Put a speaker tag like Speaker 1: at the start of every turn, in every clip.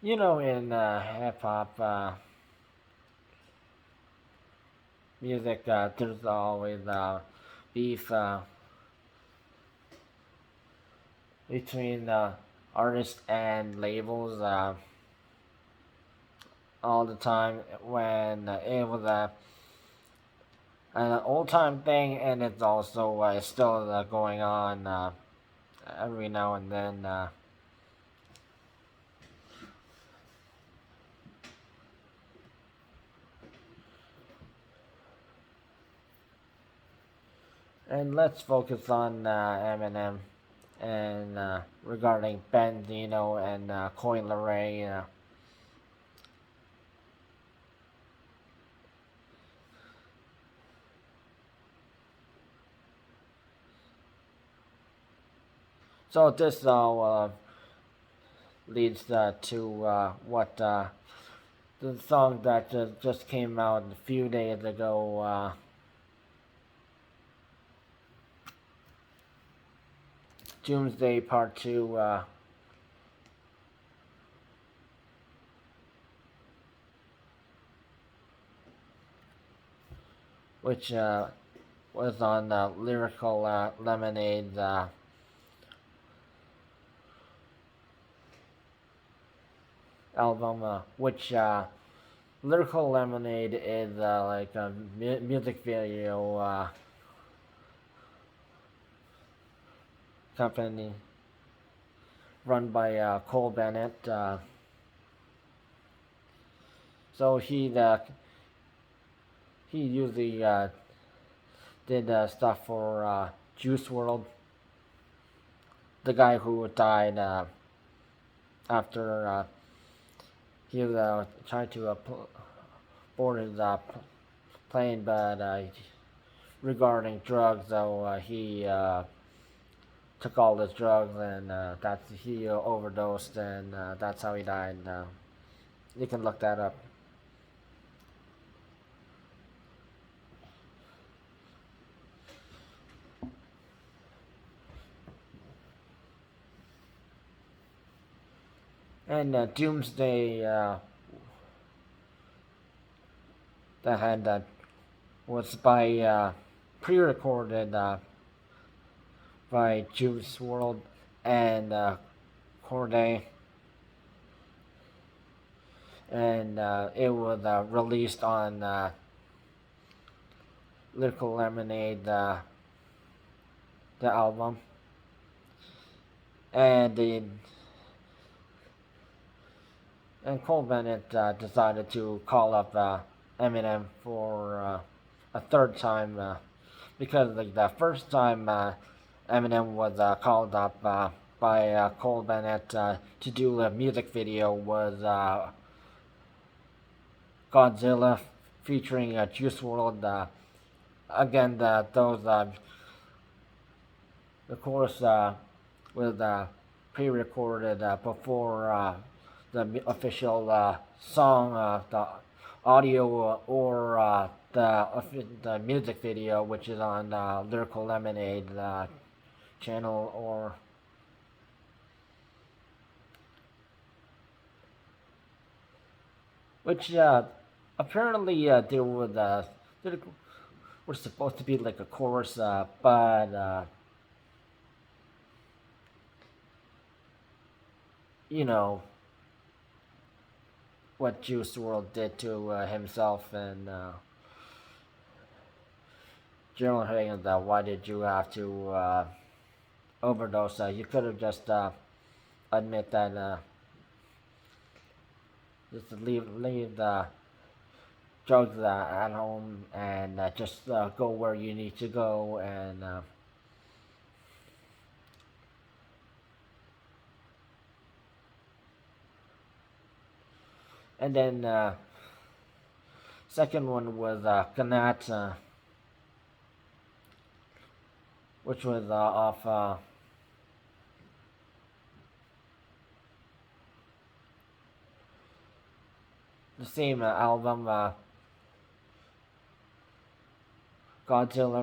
Speaker 1: In hip hop music, there's always beef between artists and labels all the time. When it was an old time thing, and it's also still going on every now and then. And let's focus on Eminem and regarding Benzino and Coi Leray. So this all leads to what the song that just came out a few days ago. Doomsday Part 2, which was on Lyrical Lemonade. Album, which Lyrical Lemonade is like a music video company run by Cole Bennett. So he usually did stuff for Juice WRLD, the guy who died after he was trying to board his plane, but regarding drugs, though, he took all his drugs, and he overdosed, and that's how he died. You can look that up. And Doomsday that had was by pre-recorded by Juice WRLD and Cordae, and it was released on Lyrical Lemonade, the album, and Cole Bennett decided to call up Eminem for a third time because like the first time Eminem was called up by Cole Bennett to do a music video was Godzilla featuring Juice WRLD. Again, the chorus was pre-recorded before the official song, the audio, or the music video, which is on Lyrical Lemonade channel, or which apparently there was supposed to be like a chorus, but you know what Juice WRLD did to himself, and General Hagen, why did you have to overdose? You could have just admit that, just leave the drugs at home, and just go where you need to go, and then second one was Kanat, which was off the same album. Godzilla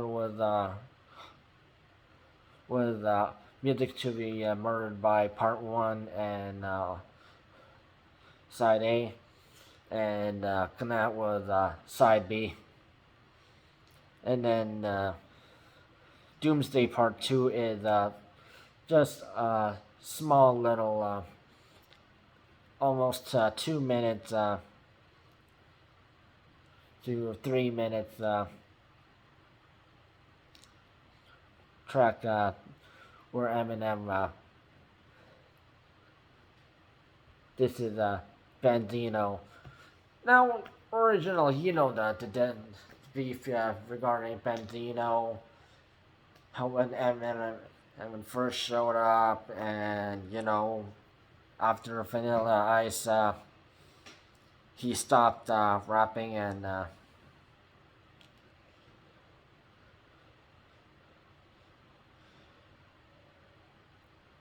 Speaker 1: was music to be murdered by Part 1, and side A, and Knot was side B. And then Doomsday Part 2 is just a small little, almost 2 minutes to 3 minutes track where Eminem, this is Benzino. Now, original, the beef regarding Benzino, how when Eminem first showed up, and after Vanilla Ice, he stopped rapping,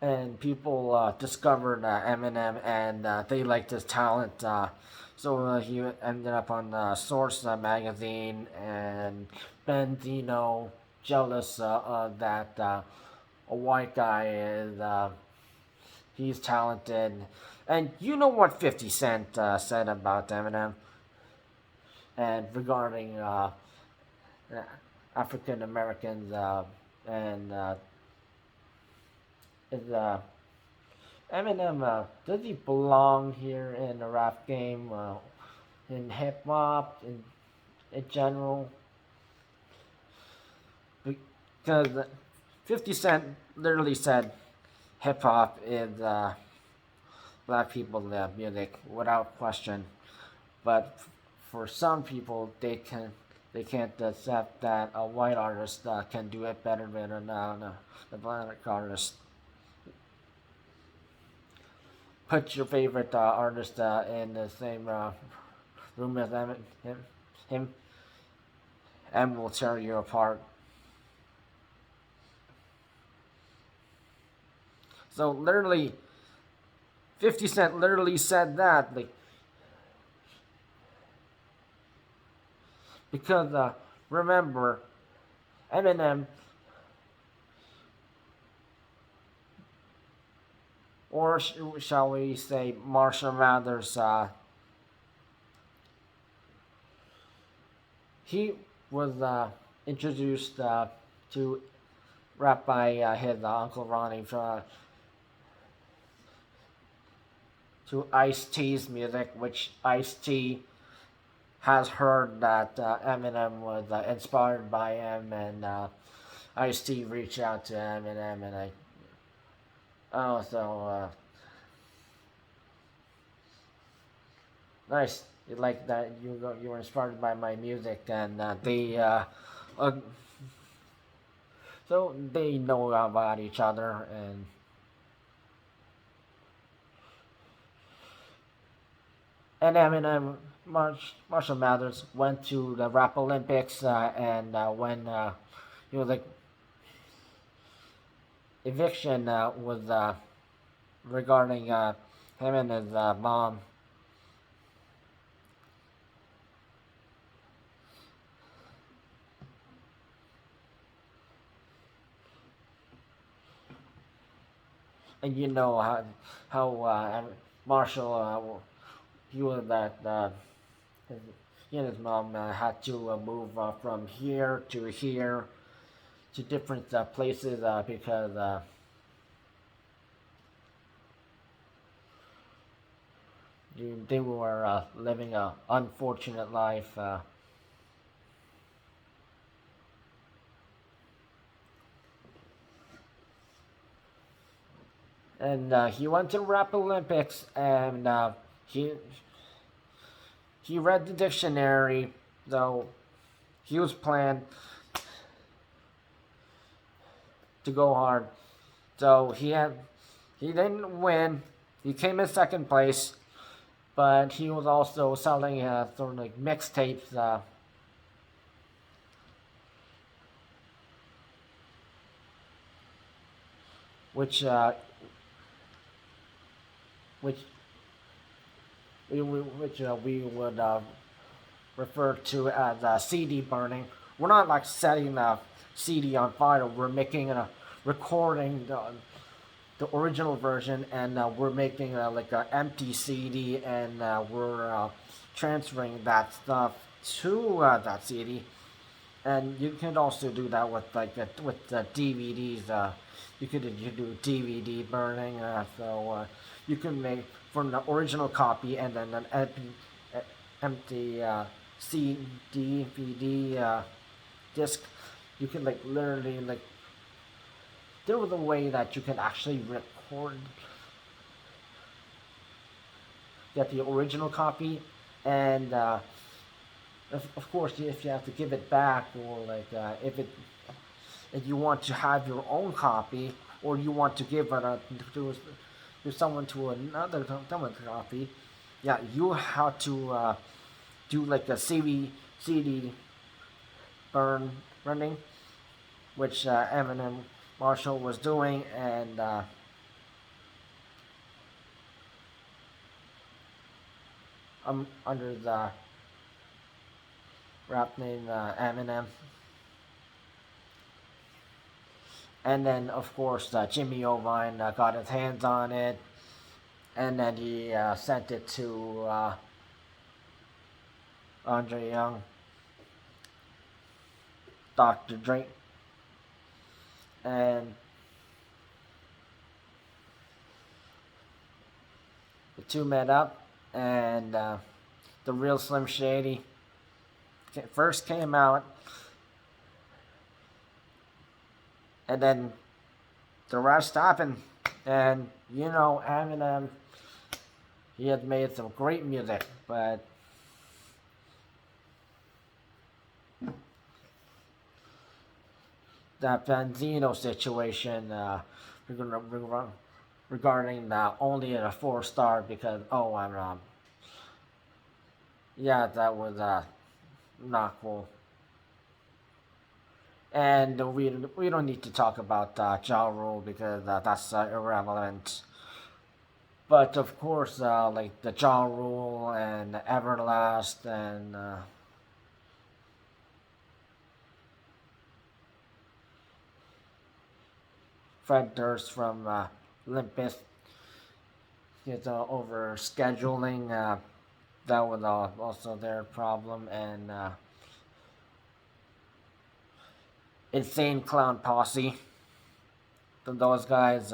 Speaker 1: and people discovered Eminem, and they liked his talent. So he ended up on Source magazine, and Benzino, jealous of that a white guy is, he's talented. And you know what 50 Cent said about Eminem, and regarding African Americans, and is Eminem, does he belong here in the rap game, in hip hop, in general? Because 50 Cent literally said hip hop is black people's music without question, but for some people they can't accept that a white artist can do it better than a black artist. Put your favorite artist in the same room as him, and will tear you apart. So literally, 50 Cent literally said that, like, because remember, Eminem, or shall we say Marshall Mathers, he was introduced to rap by his Uncle Ronnie to Ice-T's music, which Ice-T has heard that Eminem was inspired by him, and Ice-T reached out to Eminem, and nice. You like that? You were inspired by my music, and so they know about each other, and Eminem, Marshall Mathers went to the Rap Olympics, and when he was like eviction was regarding him and his mom. And you know how Marshall, he was that he and his mom had to move from here to different places because they were living an unfortunate life. And he went to Rap Olympics, and he read the dictionary, though he was planned to go hard. So he didn't win. He came in second place, but he was also selling sort of like mixtapes. Which which we would refer to as CD burning. We're not like setting the CD on fire. We're making a recording the original version, and we're making like an empty CD, and we're transferring that stuff to that CD. And you can also do that with like with the DVDs. You do DVD burning. So you can make from the original copy and then an empty CD VD disc. You can like literally like there was a way that you can actually record get the original copy, and of course if you have to give it back, or like if you want to have your own copy, or you want to give it to someone to another someone's copy, yeah, you have to do like a CD running, which Eminem Marshall was doing, and under the rap name Eminem. And then, of course, Jimmy Ovine got his hands on it, and then he sent it to Andre Young, Dr. Dre, and the two met up, and the real Slim Shady first came out, and then the rest happened. And you know, Eminem, he had made some great music, but that Benzino situation, regarding only a 4-star because I'm yeah, that was not cool. And we don't need to talk about Ja Rule because that's irrelevant. But of course, like the Ja Rule and Everlast and Fred Durst from Limp Bizkit, over scheduling. That was also their problem, and Insane Clown Posse. Those guys.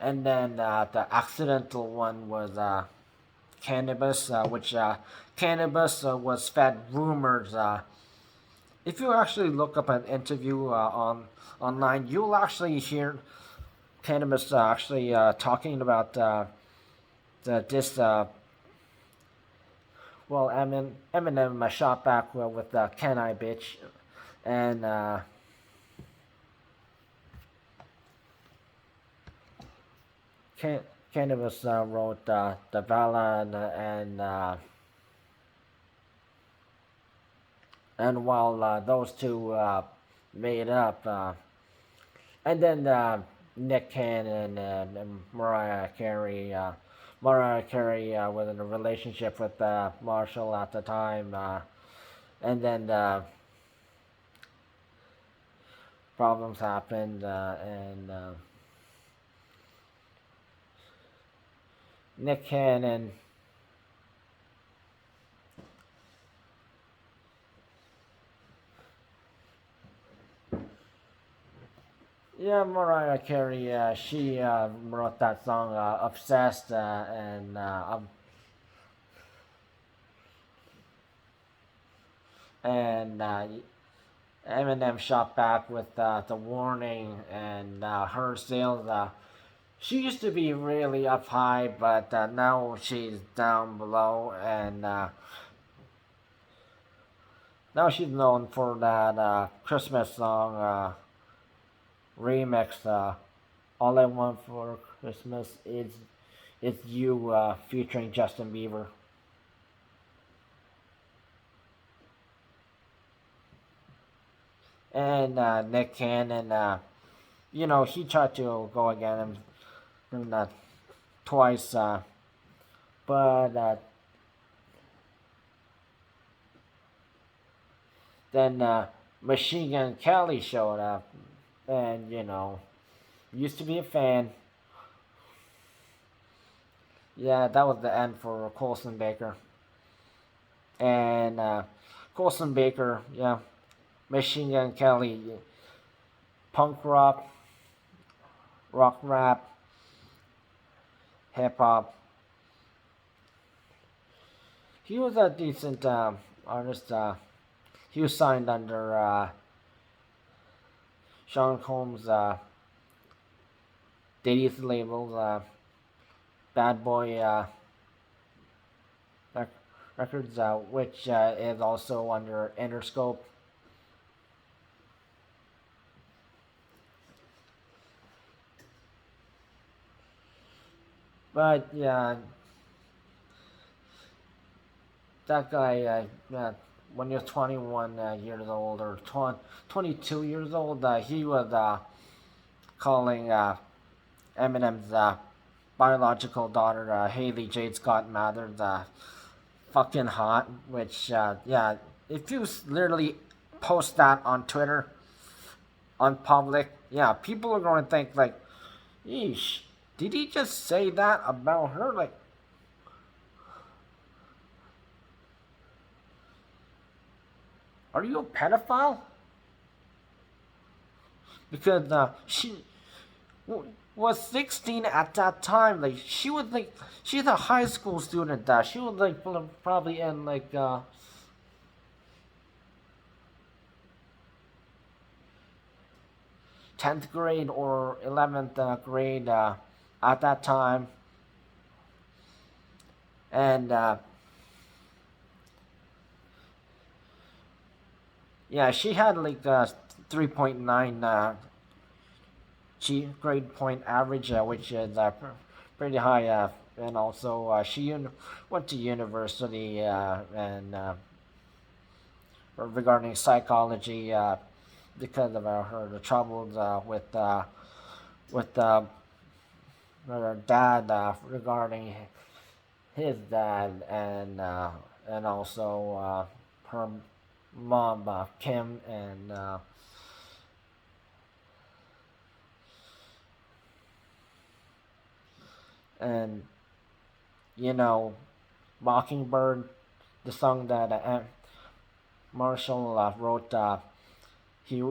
Speaker 1: And then the accidental one was Cannabis, which Cannabis was fed rumors. If you actually look up an interview online, you'll actually hear Cannabis actually talking about this. Well, Eminem shot back with "Can I Bitch," and Cannabis wrote the ballad, and while those two made up, and then Nick Cannon and Mariah Carey. Mariah Carey was in a relationship with Marshall at the time, and then problems happened, and Nick Cannon yeah, Mariah Carey, she wrote that song "Obsessed," and Eminem shot back with the warning, and her sales. She used to be really up high, but now she's down below, and now she's known for that Christmas song remix. All I Want for Christmas is You, featuring Justin Bieber. And Nick Cannon, he tried to go again and twice, but then Machine Gun Kelly showed up, and Used to be a fan. Yeah, that was the end for Colson Baker. And Colson Baker, yeah, Machine Gun Kelly, punk rock, rock rap, hip hop. He was a decent artist. He was signed under Sean Combs' Diddy's label, Bad Boy Records, which is also under Interscope. But yeah, that guy, when he was 21 years old or 22 years old, he was calling Eminem's biological daughter, Haley Jade Scott Mathers, fucking hot. Which, yeah, if you literally post that on Twitter, on public, yeah, people are going to think, like, yeesh, did he just say that about her? Like, are you a pedophile? Because she was 16 at that time. Like, she was like, she's a high school student. She was like probably in like 10th grade or 11th grade at that time. And yeah, she had like 3.9 grade point average, which is pretty high. And also, she went to university and regarding psychology because of her the troubles with her dad regarding his dad and also her mom Kim and you know Mockingbird, the song that Marshall wrote. He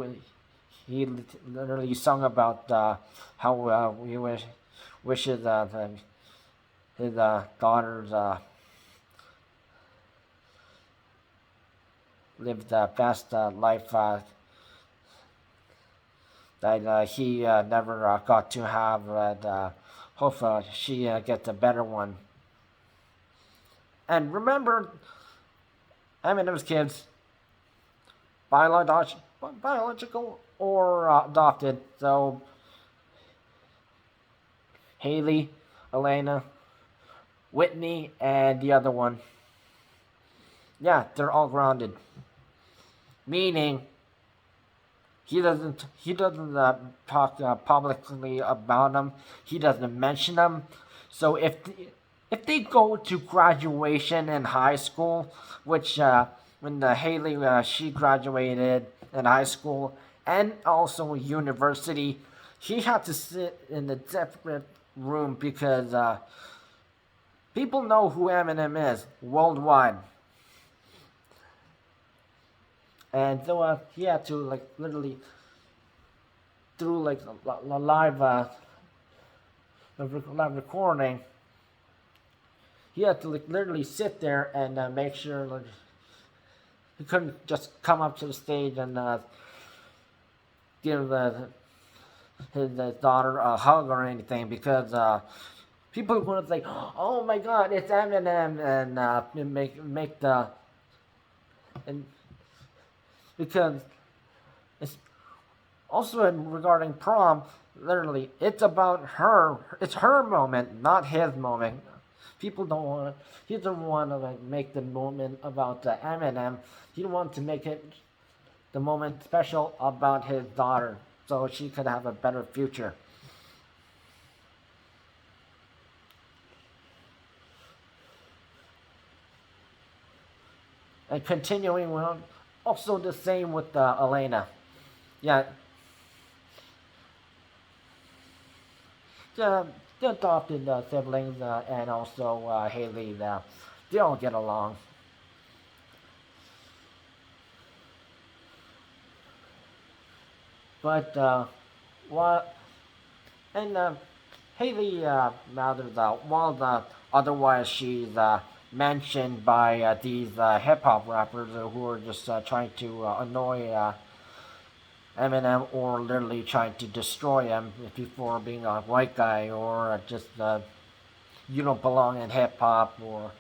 Speaker 1: he literally sung about how he wishes that his daughters lived the best life that he never got to have. And hope she gets a better one. And remember, Eminem's kids, biological or adopted. So Haley, Elena, Whitney, and the other one. Yeah, they're all grounded. Meaning he doesn't talk publicly about them. He doesn't mention them. So if they go to graduation in high school, which when the Haley she graduated in high school and also university, he had to sit in a separate room because people know who Eminem is worldwide. And so he had to like literally through like a live live recording. He had to like literally sit there and make sure like he couldn't just come up to the stage and give his daughter a hug or anything because people are going to say, "Oh my God, it's Eminem," and make the and because it's also regarding prom, literally, it's about her. It's her moment, not his moment. People don't want. He doesn't want to like make the moment about Eminem. He wants to make it the moment special about his daughter, so she could have a better future. And continuing on, also the same with Elena. Yeah, the, the adopted siblings and also Haley, they all get along. But what and Haley Mathers, while otherwise she's mentioned by these hip hop rappers who are just trying to annoy Eminem or literally trying to destroy him before being a white guy or just you don't belong in hip hop or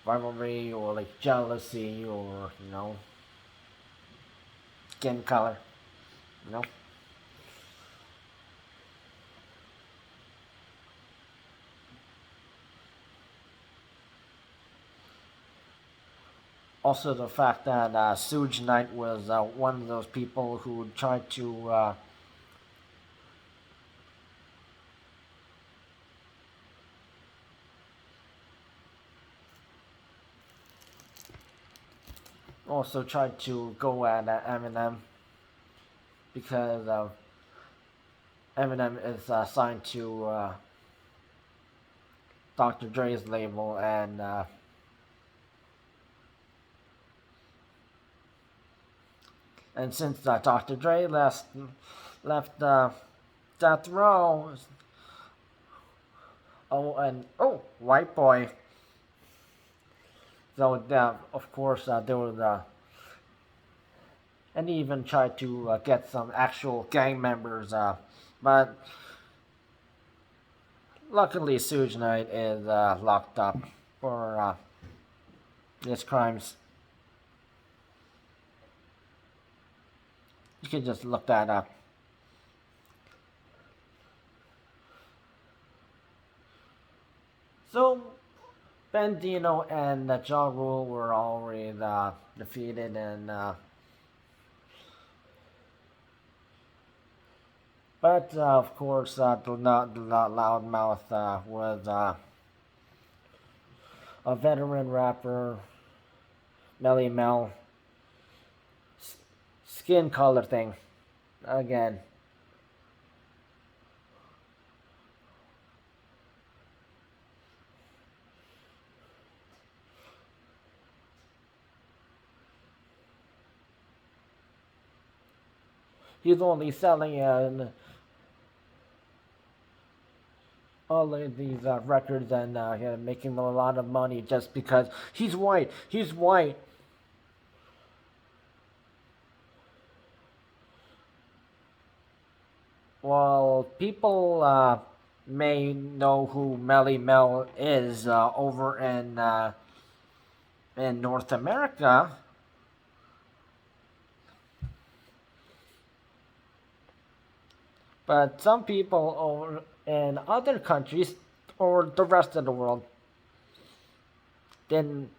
Speaker 1: rivalry or like jealousy or skin color, you know. Also, the fact that Suge Knight was one of those people who tried to go at Eminem because Eminem is signed to Dr. Dre's label, and since Dr. Dre left Death Row, White Boy. So of course there was and he even tried to get some actual gang members, but luckily Suge Knight is locked up for his crimes. You can just look that up. So Benzino and Ja Rule were already defeated, and but of course the loudmouth was a veteran rapper, Melly Mel, skin color thing again. He's only selling all of these records and making a lot of money just because he's white. He's white. Well, people may know who Melly Mel is over in North America. But some people over in other countries or the rest of the world didn't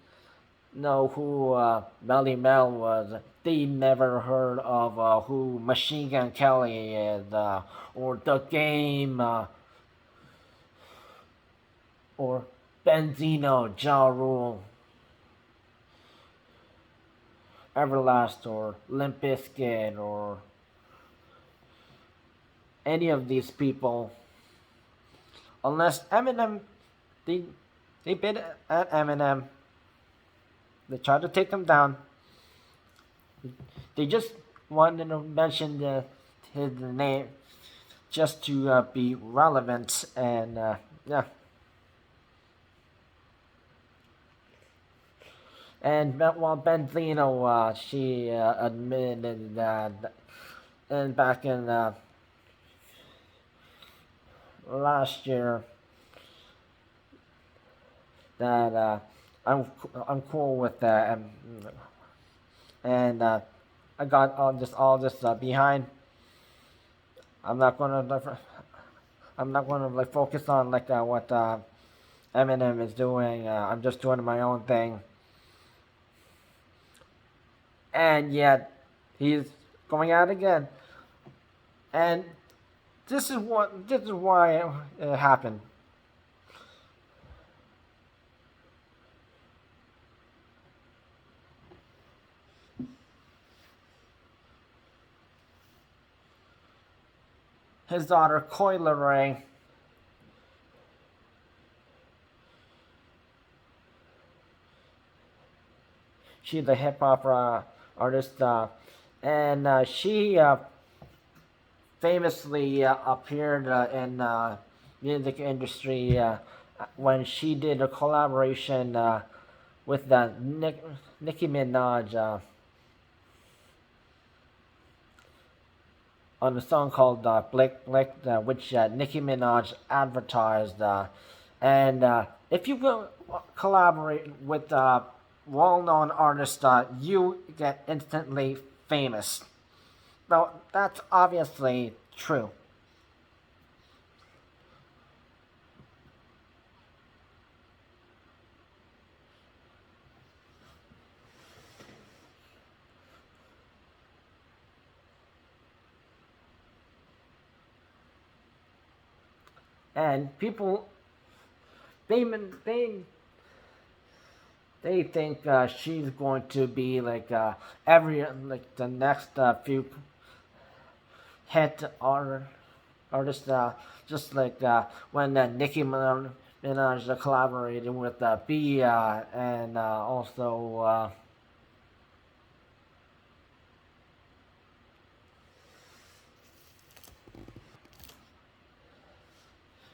Speaker 1: know who Melly Mel was. They never heard of who Machine Gun Kelly is, or The Game, or Benzino, Ja Rule, Everlast, or Limp Bizkit, or any of these people. Unless Eminem, they, they bid at Eminem. They tried to take him down. They just wanted to mention his name just to be relevant, and yeah. And while Benzino, she admitted that, and back in last year, that I'm cool with that, and I got all this behind. I'm not gonna like focus on like what Eminem is doing. I'm just doing my own thing, and yet he's going out again, and this is why it happened. his daughter Coi Leray. She's a hip hop artist, and she famously appeared in music industry when she did a collaboration with Nicki Minaj on a song called Blick Blick, which Nicki Minaj advertised. And if you go collaborate with well-known artists, you get instantly famous. Now, that's obviously true. And people, they, they, they think she's going to be like like the next few hit artist, just like when Nicki Minaj collaborated with B and also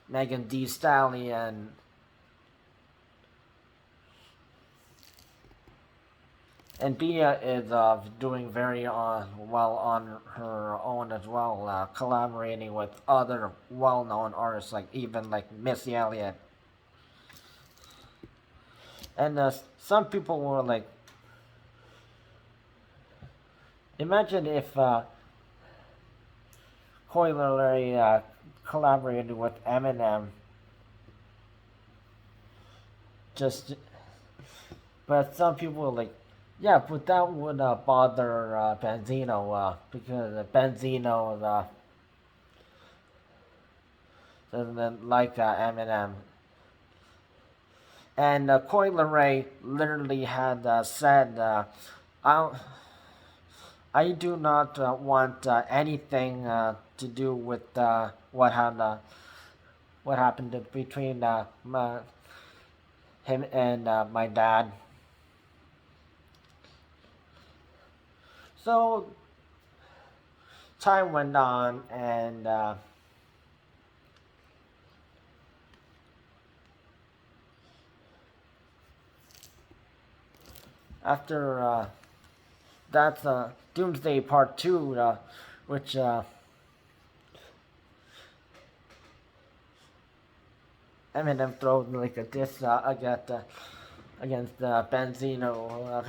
Speaker 1: Megan Thee Stallion. And Bia is doing very well on her own as well, collaborating with other well-known artists like even like Missy Elliott. And some people were like, imagine if Coi Leray collaborated with Eminem. Just, but some people were like, yeah, but that would bother Benzino because Benzino doesn't like Eminem. And Coi Leray literally had said, I, I do not want anything to do with what happened between him and my dad. So time went on, and after that's Doomsday Part 2, which Eminem throws like a diss against Benzino,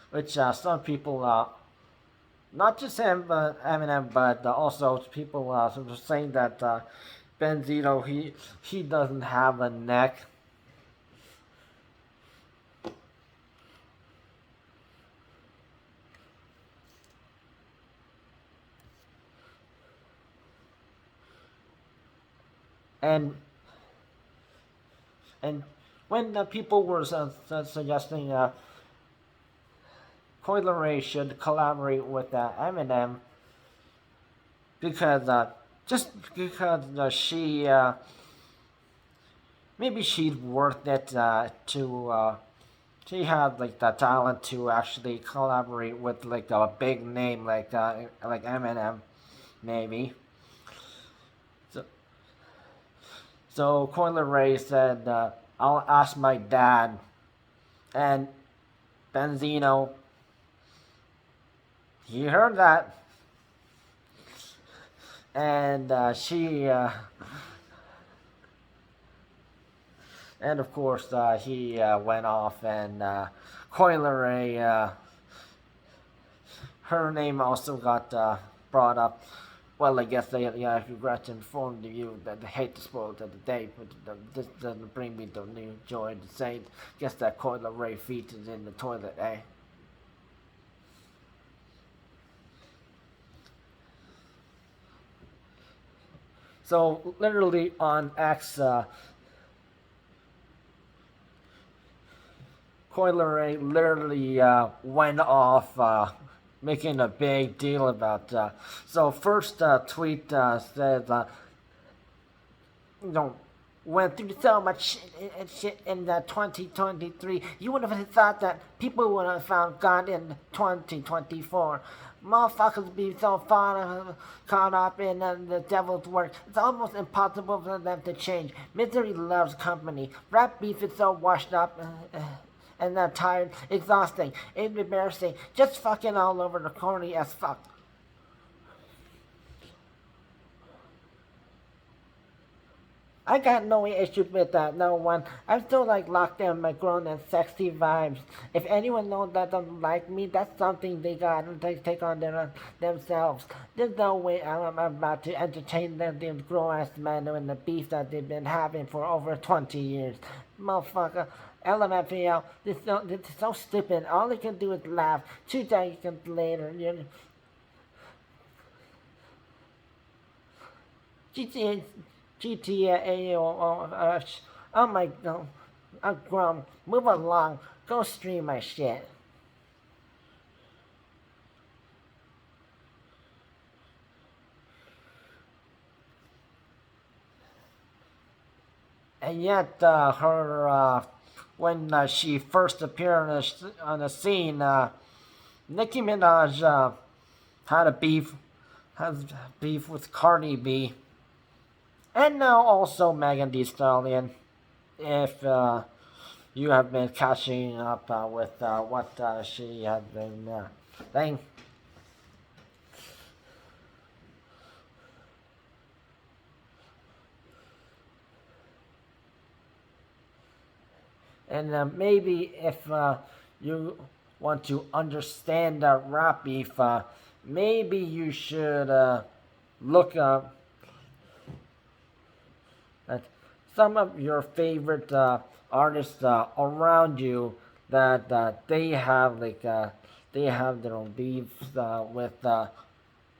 Speaker 1: which some people, not just him, but Eminem, but also people sort of saying that Benzino he doesn't have a neck. And and when people were suggesting Coi Leray should collaborate with Eminem because just because she maybe she's worth it to she had like the talent to actually collaborate with like a big name like Eminem maybe. So so Coi Leray said I'll ask my dad, and Benzino he heard that, and she and of course he went off, and Coi Leray her name also got brought up. Well, I guess I regret to inform you that I hate to spoil the day, but this doesn't bring me the new joy to say. Guess that Coi Leray feet is in the toilet, eh? So literally on X, Coi Leray literally went off making a big deal about. So first tweet says, you know, went through so much shit in 2023. You would have thought that people would have found God in 2024. Motherfuckers be so far caught up in the devil's work. It's almost impossible for them to change. Misery loves company. Rap beef is so washed up. And tired, exhausting, embarrassing, just fucking all over the corny as fuck. I got no issues with that, no one. I'm still like locked in my grown and sexy vibes. If anyone knows that don't like me, that's something they gotta take on themselves. There's no way I'm about to entertain them, these grown ass men and the beef that they've been having for over 20 years. Motherfucker. LMFAO, this is so stupid. All they can do is laugh. 2 seconds later, GTA, GTA, oh my god, I'm grown. Move along. Go stream my shit. And yet, when she first appeared on the scene, Nicki Minaj had a beef, has beef with Cardi B, and now also Megan Thee Stallion. If you have been catching up with what she has been saying. And maybe if you want to understand rap beef, maybe you should look up at some of your favorite artists around you that they have their own beefs with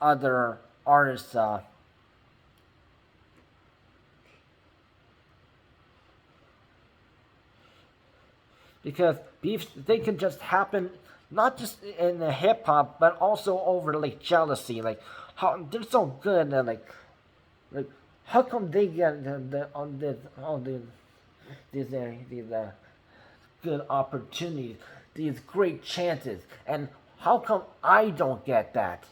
Speaker 1: other artists. Because beefs, they can just happen not just in the hip hop but also over like jealousy, like how they're so good and like how come they get on this all these good opportunities, these great chances, and how come I don't get that?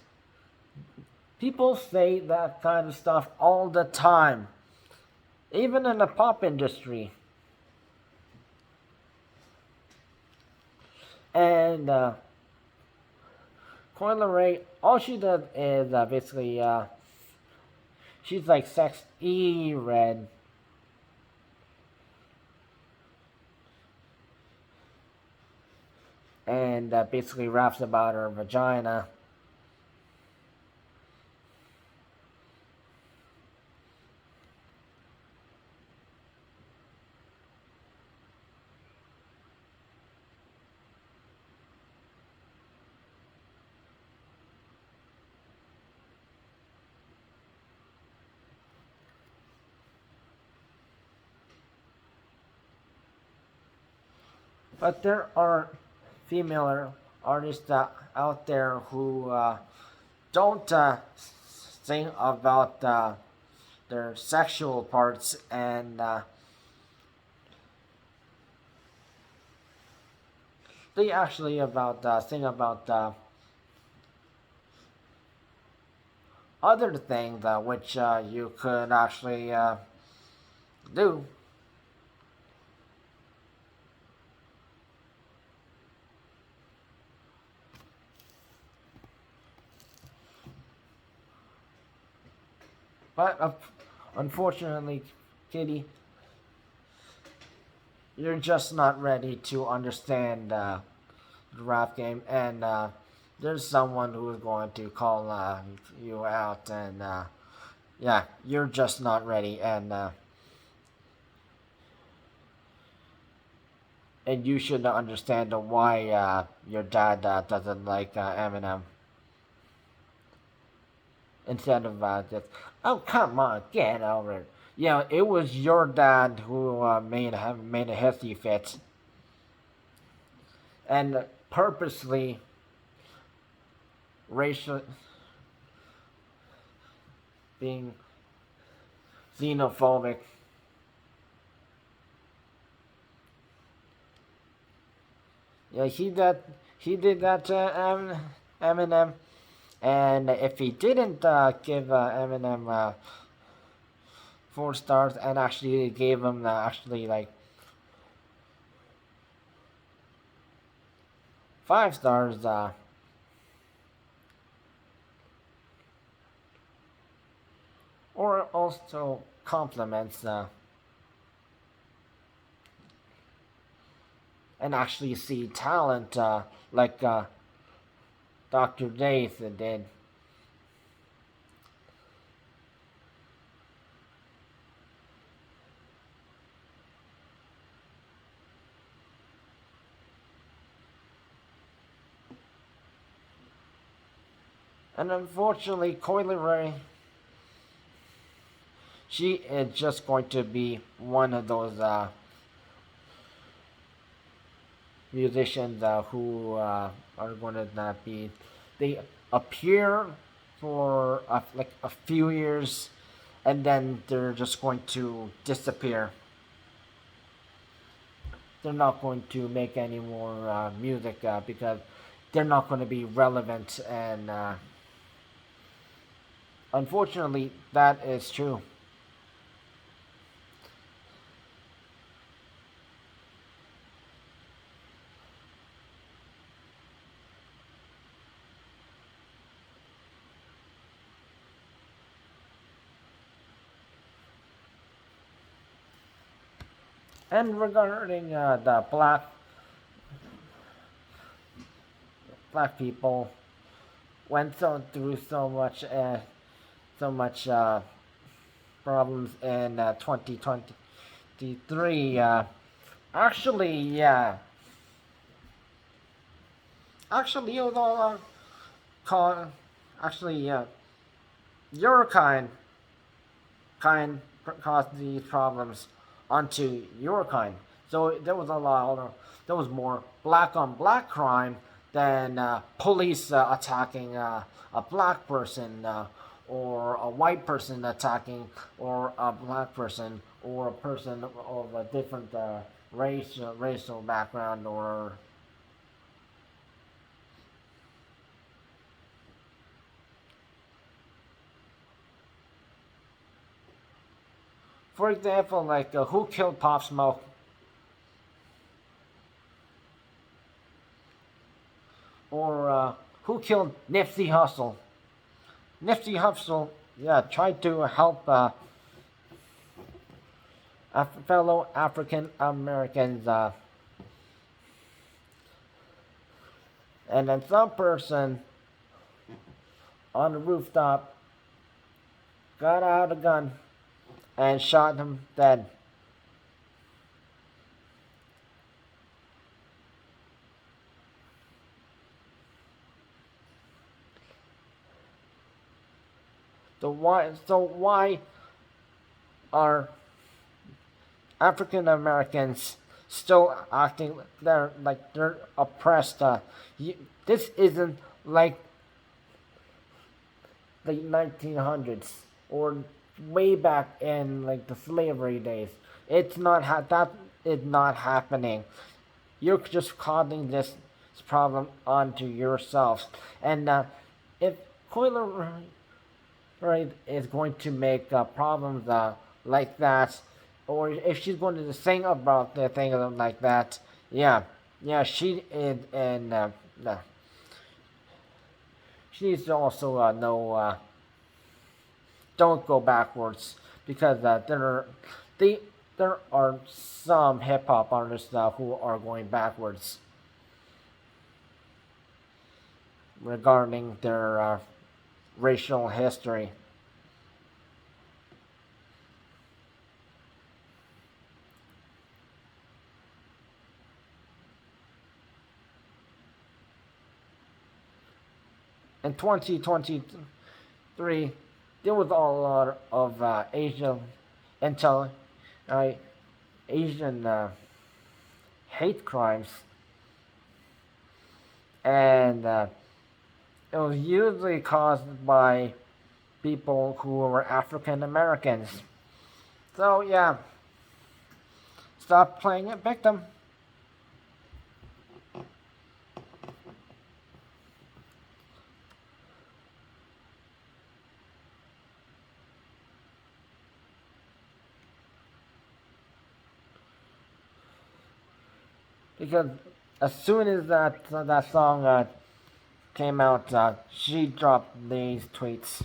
Speaker 1: People say that kind of stuff all the time, even in the pop industry. And Coi Leray, all she does is basically she's like sex red, and basically raps about her vagina. But there are female artists out there who don't sing about their sexual parts, and they actually about sing about other things which you could actually do. But unfortunately, Kitty, you're just not ready to understand the rap game, and there's someone who is going to call you out, and yeah, you're just not ready, and you should understand why your dad doesn't like Eminem. Instead of just, oh come on, get over it. Yeah, it was your dad who made a hissy fit, and purposely racial, being xenophobic. Yeah, he did that to Eminem, and if he didn't give Eminem 4 stars and actually gave him actually like 5 stars, or also compliments, and actually see talent like Dr. Dave did. And unfortunately, Coi Leray, she is just going to be one of those musicians who are going to not be. They appear for like a few years, and then they're just going to disappear. They're not going to make any more music because they're not going to be relevant, and unfortunately, that is true. And regarding the black people went through so much problems in 2023. Actually, yeah, actually, it was all called. Actually, yeah, your kind caused these problems onto your kind. So there was more black on black crime than police attacking a black person or a white person attacking or a black person or a person of a different racial background or. For example, like who killed Pop Smoke? Or who killed Nipsey Hussle? Nipsey Hussle, yeah, tried to help fellow African Americans, and then some person on the rooftop got out a gun and shot him dead. So why are African Americans still acting they're oppressed? This isn't like the 1900s or way back in like the slavery days. That is not happening. You're just causing this problem onto yourselves. And if Coiler right, is going to make problems like that, or if she's going to sing about the thing like that, yeah, yeah, she is, and she needs to also know don't go backwards because they, there are some hip hop artists who are going backwards regarding their racial history. In 2023, there was a lot of intel, uh, Asian hate crimes, and it was usually caused by people who were African Americans. So yeah, stop playing it victim. Because as soon as that song came out, she dropped these tweets.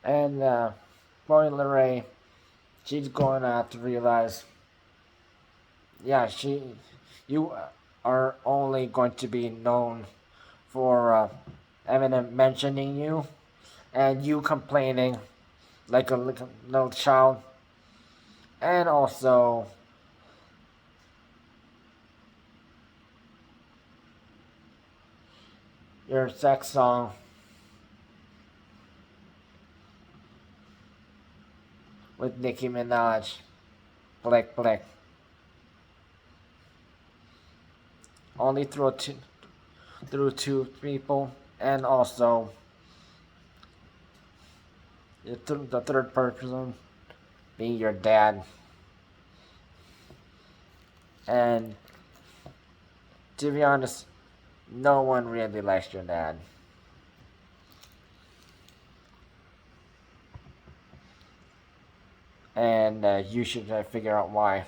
Speaker 1: And Coi Leray, she's going to have to realize, yeah, you are only going to be known for Eminem mentioning you and you complaining like a little child, and also your sex song with Nicki Minaj, Blick Blick, only through two people, and also the third person being your dad. And to be honest, no one really likes your dad. And you should figure out why.